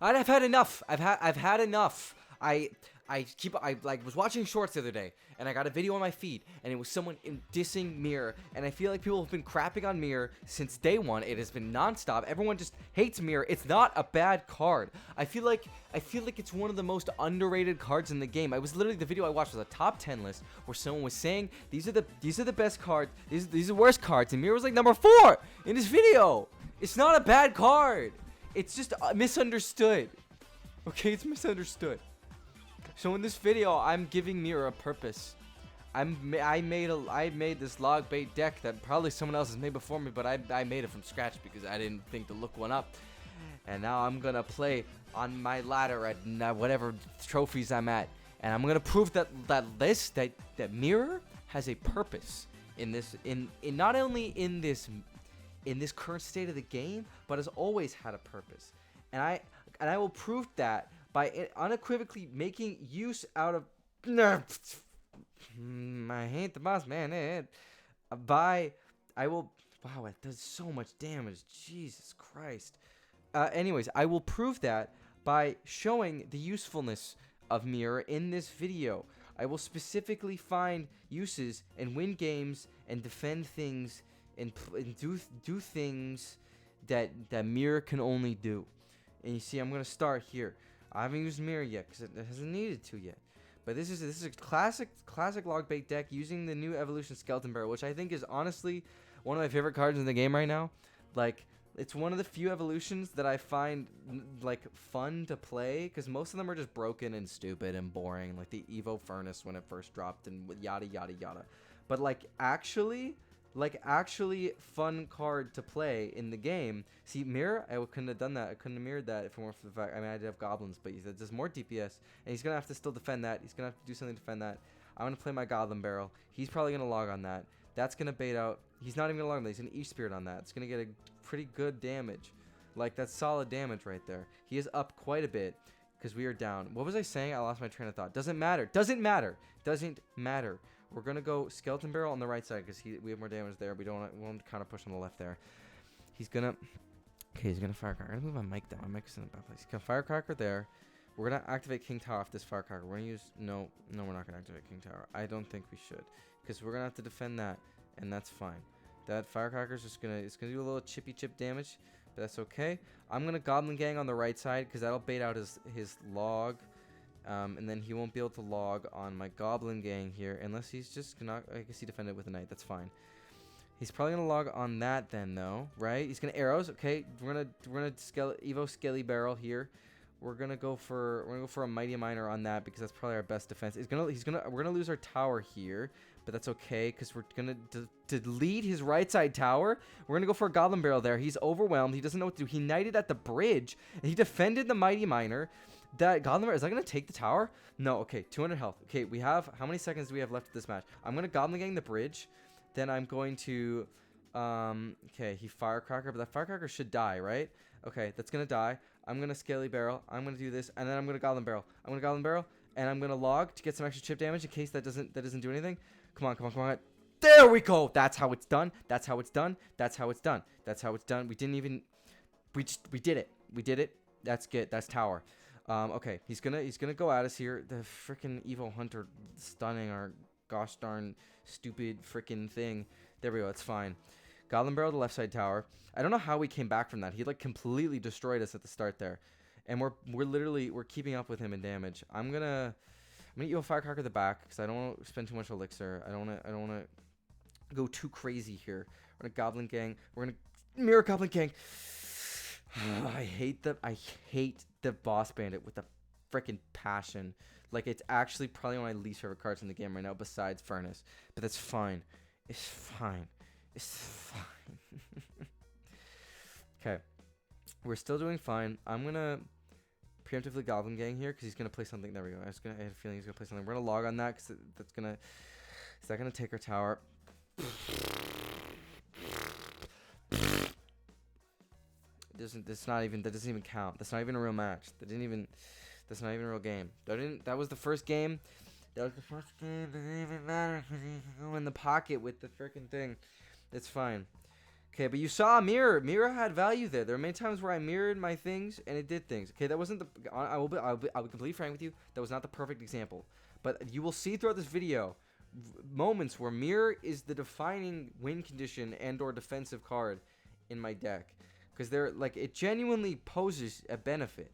I've had enough. I've had enough. I was watching shorts the other day, and I got a video on my feed, and it was someone dissing Mirror, and I feel like people have been crapping on Mirror since day one. It has been nonstop. Everyone just hates Mirror. It's not a bad card. I feel like it's one of the most underrated cards in the game. The video I watched was a top 10 list where someone was saying these are the best cards. These are the worst cards, and Mirror was like number 4 in this video. It's not a bad card. It's just misunderstood. Okay, it's misunderstood. So in this video, I'm giving Mirror a purpose. I made this log bait deck that probably someone else has made before me, but I made it from scratch because I didn't think to look one up. And now I'm gonna play on my ladder at whatever trophies I'm at, and I'm gonna prove that Mirror has a purpose in this in not only in this current state of the game, but has always had a purpose. And I will prove that by unequivocally making use out of I hate the boss man. Wow, it does so much damage. Jesus Christ. Anyways, I will prove that by showing the usefulness of Mirror in this video. I will specifically find uses and win games and defend things and do things that Mirror can only do. And you see, I'm gonna start here. I haven't used Mirror yet because it hasn't needed to yet. But this is a classic log bait deck using the new evolution Skeleton Barrel, which I think is honestly one of my favorite cards in the game right now. Like, it's one of the few evolutions that I find like fun to play because most of them are just broken and stupid and boring, like the Evo Furnace when it first dropped and yada yada yada. But actually fun card to play in the game. See, Mirror, I couldn't have done that. I couldn't have mirrored that if it weren't for the fact. I mean, I did have goblins, but he does more DPS, and he's gonna have to still defend that. He's gonna have to do something to defend that. I'm gonna play my Goblin Barrel. He's probably gonna log on that. That's gonna bait out. He's not even gonna log on that. He's gonna Each Spirit on that. It's gonna get a pretty good damage. Like, that's solid damage right there. He is up quite a bit because we are down. What was I saying? I lost my train of thought. Doesn't matter. Doesn't matter. Doesn't matter. We're gonna go Skeleton Barrel on the right side because we have more damage there. We won't kind of push on the left there. He's gonna Firecracker. I'm gonna move my mic down. My mic's in the bad place. He's gonna Firecracker there. We're gonna activate King Tower off this Firecracker. We're gonna use no, we're not gonna activate King Tower. I don't think we should because we're gonna have to defend that, and that's fine. That Firecracker's just gonna do a little chippy chip damage, but that's okay. I'm gonna Goblin Gang on the right side because that'll bait out his log. And then he won't be able to log on my Goblin Gang here unless he's just gonna. I guess he defended with a Knight. That's fine. He's probably gonna log on that then, though, right? He's gonna arrows. Okay, we're gonna Evo Skelly Barrel here. We're gonna go for a Mighty Miner on that because that's probably our best defense. We're gonna lose our tower here, but that's okay because we're gonna delete his right side tower. We're gonna go for a Goblin Barrel there. He's overwhelmed. He doesn't know what to do. He knighted at the bridge and he defended the Mighty Miner. That Goblin Barrel, is that going to take the tower? No, okay, 200 health. Okay, we have, how many seconds do we have left of this match? I'm going to Goblin Gang the bridge. Then I'm going to, okay, he Firecracker, but that Firecracker should die, right? Okay, that's going to die. I'm going to Scaly Barrel. I'm going to do this, and then I'm going to Goblin Barrel. I'm going to Goblin Barrel, and I'm going to log to get some extra chip damage in case that doesn't do anything. Come on. There we go. That's how it's done. That's how it's done. That's how it's done. That's how it's done. We did it. We did it. That's good. That's tower. Okay, he's gonna go at us here. The freaking Evo Hunter stunning our gosh darn stupid freaking thing. There we go. It's fine. Goblin Barrel, the left side tower. I don't know how we came back from that. He like completely destroyed us at the start there, and we're keeping up with him in damage. I'm gonna Evo Firecracker the back because I don't want to spend too much elixir. I don't want to go too crazy here. We're gonna Goblin Gang. We're gonna Mirror Goblin Gang. I hate the Boss Bandit with a freaking passion. Like, it's actually probably one of my least favorite cards in the game right now besides Furnace. But that's fine. It's fine. Okay. We're still doing fine. I'm going to preemptively Goblin Gang here because he's going to play something. There we go. I had a feeling he's going to play something. We're going to log on that because that's going to... Is that going to take our tower? That doesn't even count. That's not even a real match. That's not even a real game. That was the first game. That doesn't even matter because you can go in the pocket with the freaking thing. It's fine. Okay, but you saw mirror. Mirror had value there. There were many times where I mirrored my things and it did things. Okay, that wasn't the. I'll be completely frank with you. That was not the perfect example. But you will see throughout this video moments where mirror is the defining win condition and/or defensive card in my deck, because they're like it genuinely poses a benefit.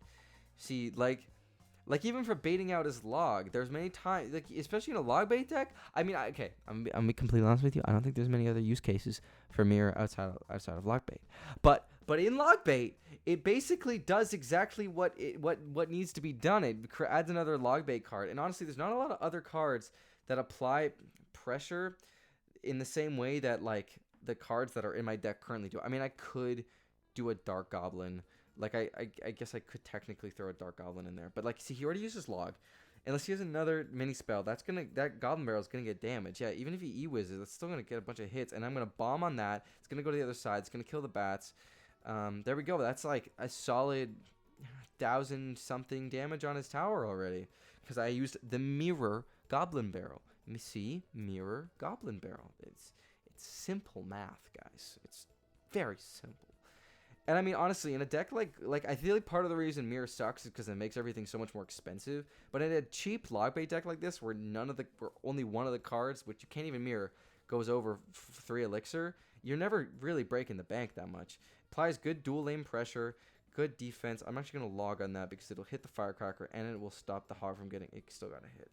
See, like even for baiting out his log, there's many times, like especially in a log bait deck. I mean, okay, I'm gonna be completely honest with you. I don't think there's many other use cases for mirror outside of log bait. But in log bait, it basically does exactly what needs to be done. It adds another log bait card, and honestly, there's not a lot of other cards that apply pressure in the same way that like the cards that are in my deck currently do. I mean, I could do a Dark Goblin. Like, I guess I could technically throw a Dark Goblin in there. But, like, see, he already uses Log. Unless he has another mini spell, that Goblin Barrel is going to get damage. Yeah, even if he E-Wizzes, it's still going to get a bunch of hits. And I'm going to bomb on that. It's going to go to the other side. It's going to kill the bats. There we go. That's, like, a solid 1,000-something damage on his tower already. Because I used the Mirror Goblin Barrel. Let me see. Mirror Goblin Barrel. It's simple math, guys. It's very simple. And I mean, honestly, in a deck like I feel like part of the reason Mirror sucks is because it makes everything so much more expensive. But in a cheap log bait deck like this, where only one of the cards, which you can't even mirror, goes over 3 elixir, you're never really breaking the bank that much. Applies good dual lane pressure, good defense. I'm actually gonna log on that because it'll hit the firecracker and it will stop the hog from getting. It still got a hit.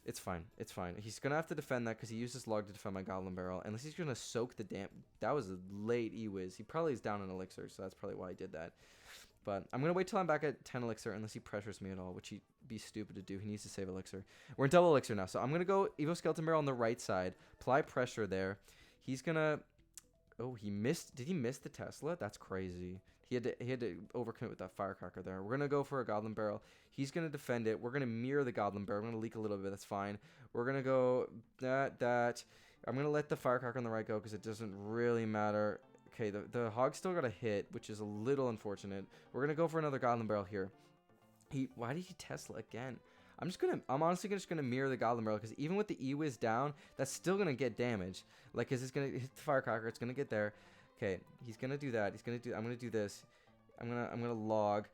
It's fine. It's fine. He's going to have to defend that because he used his log to defend my Goblin Barrel. Unless he's going to soak the damn... That was a late E-Wiz. He probably is down in Elixir, so that's probably why he did that. But I'm going to wait till I'm back at 10 Elixir unless he pressures me at all, which he'd be stupid to do. He needs to save Elixir. We're in double Elixir now, so I'm going to go Evo Skeleton Barrel on the right side. Apply pressure there. He's going to... Oh, he missed... Did he miss the Tesla? That's crazy. He had to overcommit with that firecracker there. We're going to go for a Goblin Barrel. He's going to defend it. We're going to mirror the Goblin Barrel. I'm going to leak a little bit. That's fine. We're going to go that. I'm going to let the firecracker on the right go because it doesn't really matter. Okay, the hog still got a hit, which is a little unfortunate. We're going to go for another Goblin Barrel here. Why did he Tesla again? I'm honestly just gonna mirror the Goblin Barrel because even with the E-Wiz down, that's still gonna get damage. Like, cause it's gonna hit the firecracker. It's gonna get there. Okay, he's gonna do that. I'm gonna do this. I'm gonna log.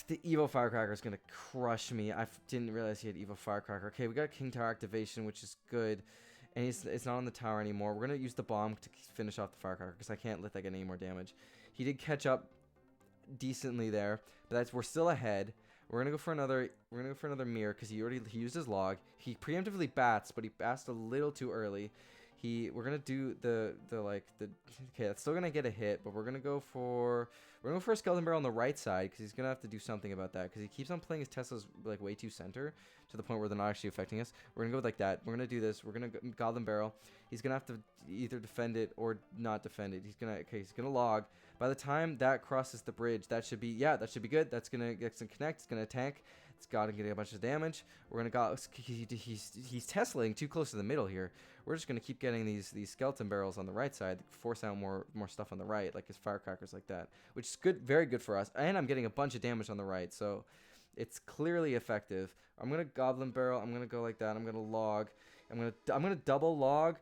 The Evo Firecracker is gonna crush me. I didn't realize he had Evo Firecracker. Okay, we got King Tower activation, which is good. And it's not on the tower anymore. We're gonna use the bomb to finish off the Firecracker because I can't let that get any more damage. He did catch up decently there, but we're still ahead. We're gonna go for another mirror because he used his log. He preemptively bats, but he bats a little too early. We're gonna do okay, that's still gonna get a hit, but we're gonna go for a Skeleton Barrel on the right side because he's gonna have to do something about that because he keeps on playing his Teslas like way too center to the point where they're not actually affecting us. We're gonna go with like that. We're gonna do this. We're gonna Goblin Barrel. He's gonna have to either defend it or not defend it. He's gonna log. By the time that crosses the bridge, that should be good. That's gonna connect. It's gonna tank. It's got to get a bunch of damage. We're gonna go. He's Teslaing too close to the middle here. We're just gonna keep getting these skeleton barrels on the right side, force out more stuff on the right, like his firecrackers like that, which is good, very good for us. And I'm getting a bunch of damage on the right, so it's clearly effective. I'm gonna Goblin Barrel. I'm gonna go like that. I'm gonna log. I'm gonna double log.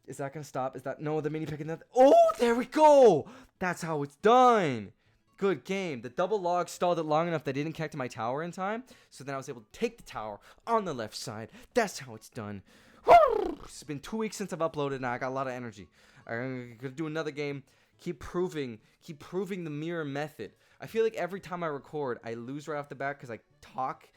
Is that gonna stop? Is that no? The mini pick in that. Oh, there we go. That's how it's done. Good game. The double log stalled it long enough that I didn't connect to my tower in time. So then I was able to take the tower on the left side. That's how it's done. Woo! It's been 2 weeks since I've uploaded now. I got a lot of energy. I'm going to do another game. Keep proving the mirror method. I feel like every time I record, I lose right off the bat because I talk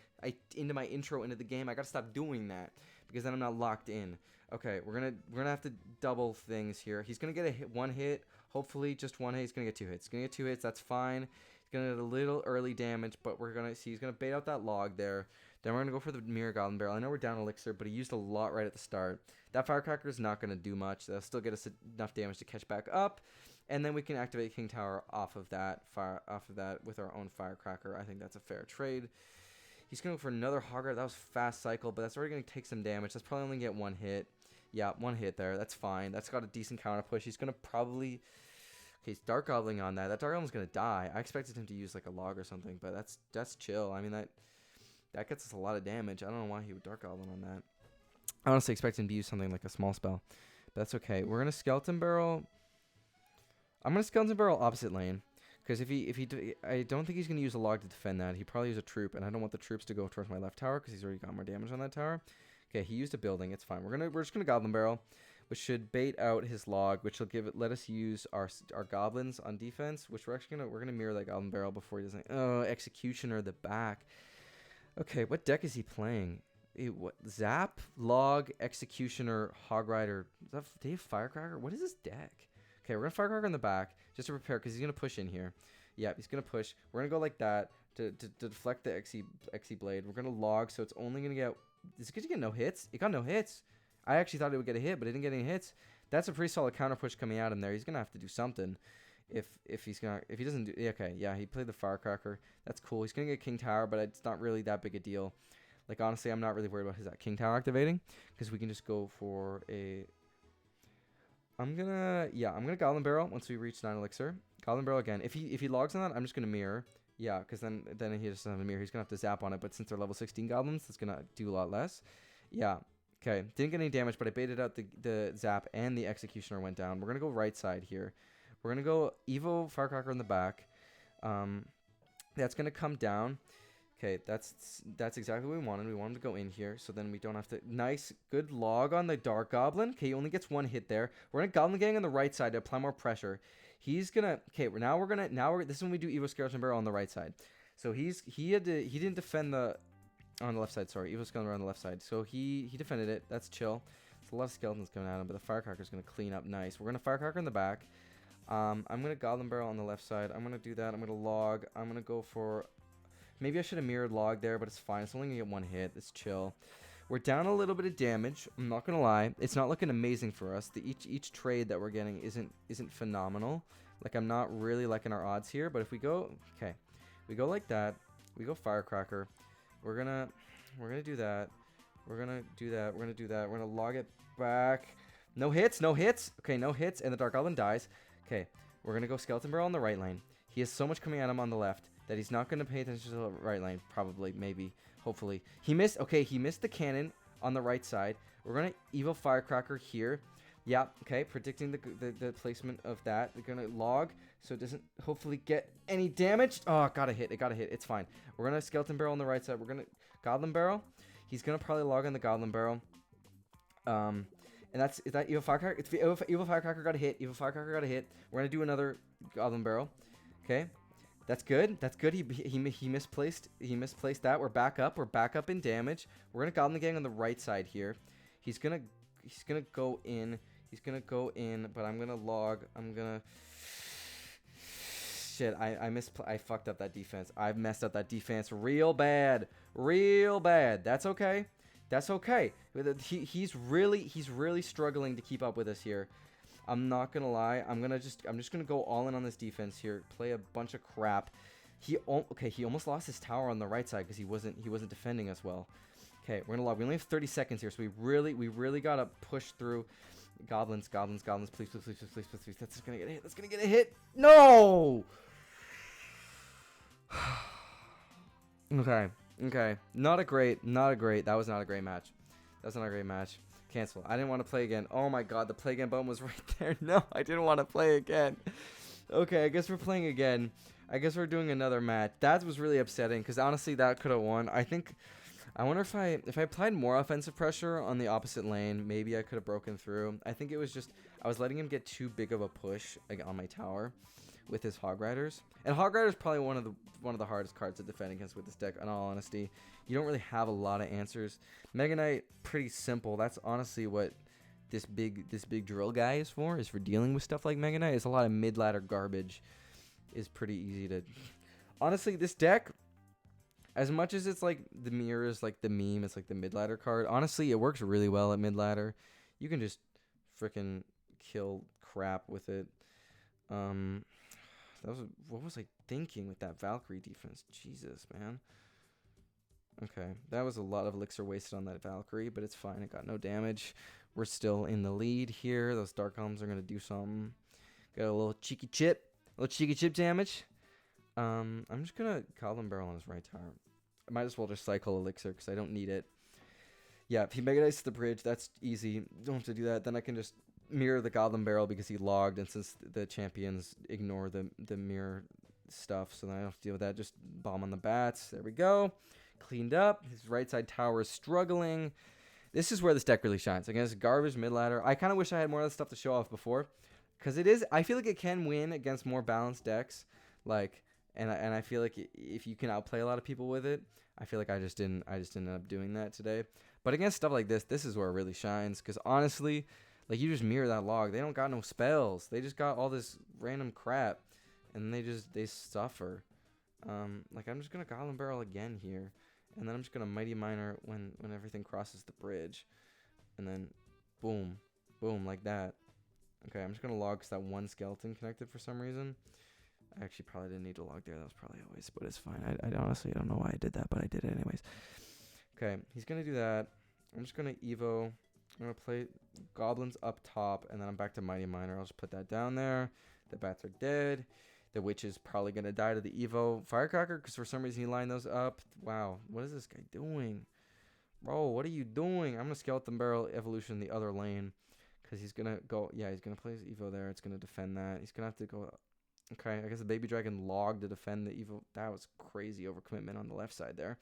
into my intro into the game. I got to stop doing that because then I'm not locked in. Okay, we're gonna have to double things here. He's gonna get one hit, hopefully just one hit. He's gonna get 2 hits. He's gonna get 2 hits. That's fine. He's gonna get a little early damage, but we're gonna see. He's gonna bait out that log there. Then we're gonna go for the mirror Goblin Barrel. I know we're down elixir, but he used a lot right at the start. That firecracker is not gonna do much. That'll still get us enough damage to catch back up, and then we can activate King Tower off of that with our own firecracker. I think that's a fair trade. He's going for another Hogger. That was fast cycle, but that's already going to take some damage. That's probably only going to get 1 hit. Yeah, 1 hit there. That's fine. That's got a decent counter push. He's going to probably... Okay, he's Dark Gobbling on that. That Dark Goblin's going to die. I expected him to use like a log or something, but that's chill. I mean, that gets us a lot of damage. I don't know why he would Dark Goblin on that. I honestly expected him to use something like a small spell. That's okay. We're gonna Skeleton Barrel. I'm gonna Skeleton Barrel opposite lane. Because I don't think he's going to use a log to defend that. He probably use a troop, and I don't want the troops to go towards my left tower because he's already got more damage on that tower. Okay, he used a building. It's fine. We're just gonna Goblin Barrel, which should bait out his log, which will let us use our goblins on defense. Which we're gonna mirror that Goblin Barrel before he doesn't. Oh, Executioner the back. Okay, what deck is he playing? What Zap, Log, Executioner, Hog Rider. Did he have Firecracker? What is this deck? Okay, we're gonna Firecracker in the back just to prepare because he's gonna push in here. Yeah, he's gonna push. We're gonna go like that to deflect the Xe Blade. We're gonna Log, so it's only gonna get. Is it gonna get no hits? It got no hits. I actually thought it would get a hit, but it didn't get any hits. That's a pretty solid counter push coming at him there. He's gonna have to do something. If he doesn't do, okay, yeah, he played the Firecracker. That's cool. He's gonna get King Tower, but it's not really that big a deal. Like honestly, I'm not really worried about his King Tower activating because we can just go for a. I'm gonna Goblin Barrel once we reach 9 elixir. Goblin Barrel again. If he logs on that, I'm just gonna mirror. Yeah, because then he just doesn't have a mirror. He's gonna have to zap on it. But since they're level 16 goblins, that's gonna do a lot less. Yeah. Okay. Didn't get any damage, but I baited out the zap and the Executioner went down. We're gonna go right side here. We're gonna go Evo Firecracker in the back. That's gonna come down. Okay, that's exactly what we wanted. We wanted to go in here, so then we don't have to. Nice, good log on the Dark Goblin. Okay, he only gets 1 hit there. We're gonna Goblin Gang on the right side to apply more pressure. He's gonna. Okay, this is when we do Evo Skeleton Barrel on the right side. So he didn't defend on the left side. Sorry, Evo Skeleton Barrel on the left side. So he defended it. That's chill. There's a lot of skeletons coming at him, but the Firecracker's gonna clean up nice. We're gonna Firecracker in the back. I'm gonna Goblin Barrel on the left side. I'm gonna do that. I'm gonna log. I'm gonna go for. Maybe I should have mirrored log there, but it's fine. It's only going to get 1 hit. It's chill. We're down a little bit of damage. I'm not going to lie. It's not looking amazing for us. Each trade that we're getting isn't phenomenal. Like, I'm not really liking our odds here. But if we go... Okay. We go like that. We go Firecracker. We're going to do that. We're going to do that. We're going to do that. We're going to log it back. No hits. No hits. Okay, no hits. And the Dark Goblin dies. Okay. We're going to go Skeleton Barrel on the right lane. He has so much coming at him on the left that he's not going to pay attention to the right lane. Probably, maybe, hopefully. He missed. Okay, he missed the cannon on the right side. We're going to Evo Firecracker here. Yeah, okay, predicting the placement of that. We're going to log so it doesn't hopefully get any damage. Oh, it got a hit. It got a hit. It's fine. We're going to Skeleton Barrel on the right side. We're going to Goblin Barrel. He's going to probably log on the Goblin Barrel. And is that Evo Firecracker? It's Evo Firecracker got a hit. Evo Firecracker got a hit. We're going to do another Goblin Barrel. Okay. That's good. That's good. He misplaced that. We're back up. We're back up in damage. We're gonna Goblin Gang on the right side here. He's gonna go in. He's gonna go in, but I'm gonna log. I'm gonna. Shit. I fucked up that defense. I've messed up that defense real bad. Real bad. That's okay. That's okay. He's really struggling to keep up with us here. I'm not gonna lie. I'm just gonna go all in on this defense here. Play a bunch of crap. He almost lost his tower on the right side because he wasn't defending us well. Okay, we're gonna log. We only have 30 seconds here, so we really gotta push through. Goblins, please. That's gonna get a hit. That's gonna get a hit. No. Okay. Not a great. That was not a great match. Cancel. I didn't want to play again. Oh my god, the play again button was right there. No, I didn't want to play again. Okay, I guess we're playing again. I guess we're doing another match. That was really upsetting because honestly, that could have won. I wonder if I applied more offensive pressure on the opposite lane, maybe I could have broken through. I think it was just I was letting him get too big of a push on my tower with his Hog Riders. And Hog Rider is probably one of the hardest cards to defend against with this deck, in all honesty. You don't really have a lot of answers. Mega Knight, pretty simple. That's honestly what this big drill guy is for dealing with stuff like Mega Knight. It's a lot of mid-ladder garbage. Is pretty easy to... Honestly, this deck, as much as it's like the mirror is like the meme, it's like the mid-ladder card. Honestly, it works really well at mid-ladder. You can just freaking kill crap with it. What was I thinking with that Valkyrie defense? Jesus, man. Okay, that was a lot of elixir wasted on that Valkyrie, but it's fine. It got no damage. We're still in the lead here. Those Dark Golems are going to do something. Got a little cheeky chip damage. I'm just going to Goblin Barrel on his right tower. I might as well just cycle elixir because I don't need it. Yeah, if he Mega Knights the bridge, that's easy. Don't have to do that. Then I can just mirror the Goblin Barrel because he logged, and since the champions ignore the mirror stuff, so then I don't have to deal with that. Just bomb on the bats. There we go. Cleaned up. His right side tower is struggling. This is where this deck really shines. Against garbage mid ladder. I kind of wish I had more of this stuff to show off before, because it is. I feel like it can win against more balanced decks. Like, and I feel like if you can outplay a lot of people with it, I feel like I just didn't end up doing that today. But against stuff like this is where it really shines. Because honestly, like, you just mirror that log. They don't got no spells. They just got all this random crap, and they suffer. Like, I'm just gonna Goblin Barrel again here, and then I'm just gonna Mighty Miner when everything crosses the bridge, and then boom, boom, like that. Okay, I'm just gonna log because that one skeleton connected for some reason. I actually probably didn't need to log there. That was probably a waste, but it's fine. I honestly don't know why I did that, but I did it anyways. Okay, he's gonna do that. I'm just gonna Evo. I'm gonna play goblins up top, and then I'm back to Mighty Miner. I'll just put that down there. The bats are dead. The witch is probably gonna die to the Evo Firecracker because for some reason he lined those up. Wow, what is this guy doing, bro? What are you doing? I'm gonna Skeleton Barrel Evolution the other lane because he's gonna go. Yeah, he's gonna play his Evo there. It's gonna defend that. He's gonna have to go. Okay, I guess the Baby Dragon logged to defend the Evo. That was crazy overcommitment on the left side there.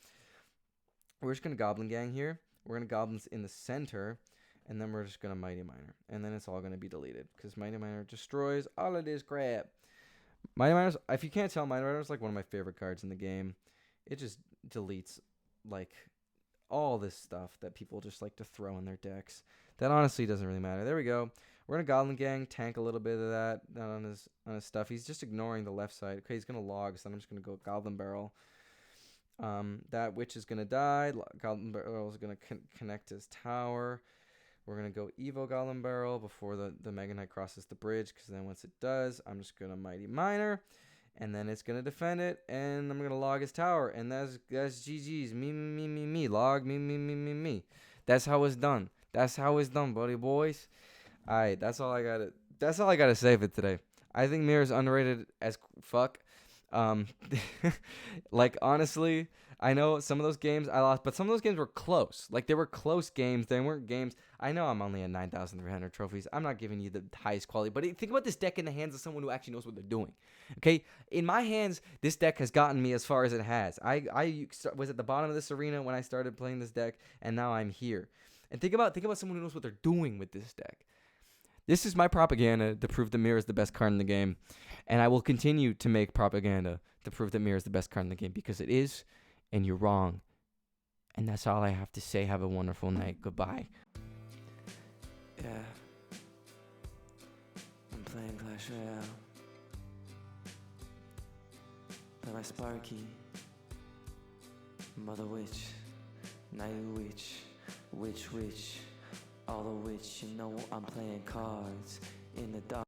We're just gonna Goblin Gang here. We're gonna Goblins in the center, and then we're just gonna Mighty Miner, and then it's all gonna be deleted because Mighty Miner destroys all of this crap. Mighty Miner's, if you can't tell, Mighty Miner's like one of my favorite cards in the game. It just deletes like all this stuff that people just like to throw in their decks. That honestly doesn't really matter. There we go. We're gonna Goblin Gang, tank a little bit of that on his stuff. He's just ignoring the left side. Okay, he's gonna log, so I'm just gonna go Goblin Barrel. That witch is gonna die. Goblin Barrel is gonna connect his tower. We're gonna go Evo Goblin Barrel before the Mega Knight crosses the bridge, because then once it does, I'm just gonna Mighty Miner, and then it's gonna defend it, and I'm gonna log his tower, and that's GG's. Me. Log me. That's how it's done. That's how it's done, buddy boys. Alright, that's all I gotta say for today. I think Mirror's underrated as fuck. Like, honestly, I know some of those games I lost, but some of those games were close. Like, they were close games. They weren't games. I know I'm only at 9,300 trophies. I'm not giving you the highest quality, but think about this deck in the hands of someone who actually knows what they're doing. Okay, in my hands, this deck has gotten me as far as it has. I was at the bottom of this arena when I started playing this deck, and now I'm here. And think about someone who knows what they're doing with this deck. This is my propaganda to prove that Mirror is the best card in the game. And I will continue to make propaganda to prove that Mirror is the best card in the game, because it is, and you're wrong. And that's all I have to say. Have a wonderful night. Goodbye. Yeah. I'm playing Clash Royale. Play my Sparky. Mother Witch. Night Witch. Witch. All the witch, you know I'm playing cards in the dark.